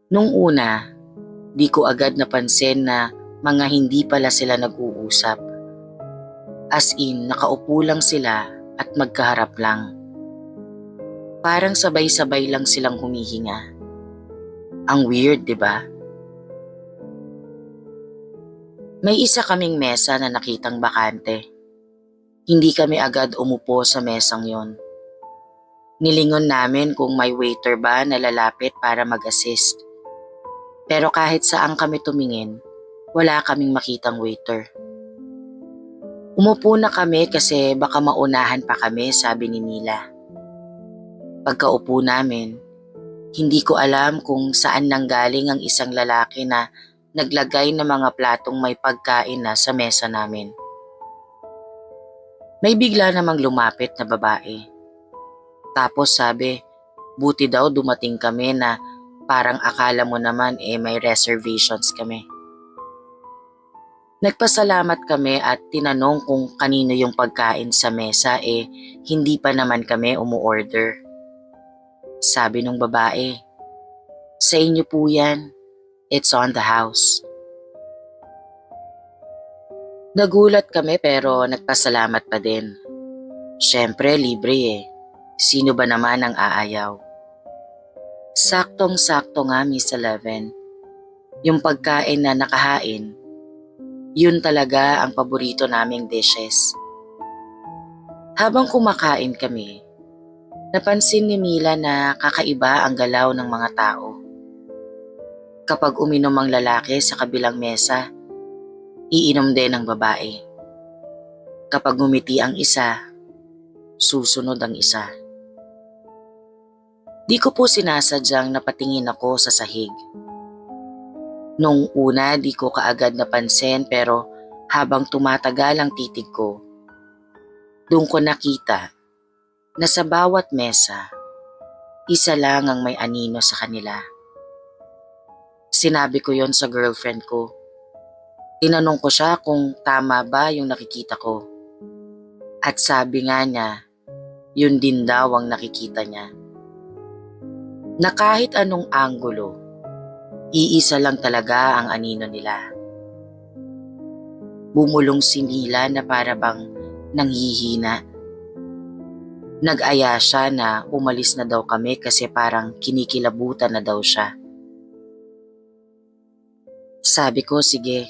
Nung una, di ko agad napansin na mga hindi pala sila nag-uusap. As in, nakaupo lang sila at magkaharap lang. Parang sabay-sabay lang silang humihinga. Ang weird, di ba? May isa kaming mesa na nakitang bakante. Hindi kami agad umupo sa mesang yon. Nilingon namin kung may waiter ba na lalapit para mag-assist. Pero kahit saan kami tumingin, wala kaming makitang waiter. Umupo na kami kasi baka maunahan pa kami, sabi ni Mila. Pagkaupo namin, hindi ko alam kung saan nanggaling ang isang lalaki na naglagay ng mga platong may pagkain na sa mesa namin. May bigla namang lumapit na babae. Tapos sabi, buti daw dumating kami na parang akala mo naman may reservations kami. Nagpasalamat kami at tinanong kung kanino yung pagkain sa mesa hindi pa naman kami umuorder. Sabi nung babae, sa inyo po yan, it's on the house. Nagulat kami pero nagpasalamat pa din. Syempre libre Sino ba naman ang aayaw? Saktong-sakto nga, Miss 11. Yung pagkain na nakahain, yun talaga ang paborito naming dishes. Habang kumakain kami, napansin ni Mila na kakaiba ang galaw ng mga tao. Kapag uminom ang lalaki sa kabilang mesa, iinom din ang babae. Kapag ngumiti ang isa, susunod ang isa. Di ko po sinasadyang napatingin ako sa sahig. Nung una di ko kaagad napansin pero habang tumatagal ang titig ko, doon ko nakita na sa bawat mesa, isa lang ang may anino sa kanila. Sinabi ko yon sa girlfriend ko. Tinanong ko siya kung tama ba yung nakikita ko. At sabi nga niya, yun din daw ang nakikita niya. Na kahit anong anggulo, iisa lang talaga ang anino nila. Bumulong si Mila na para bang nanghihina. Nag-aya siya na umalis na daw kami kasi parang kinikilabutan na daw siya. Sabi ko, sige,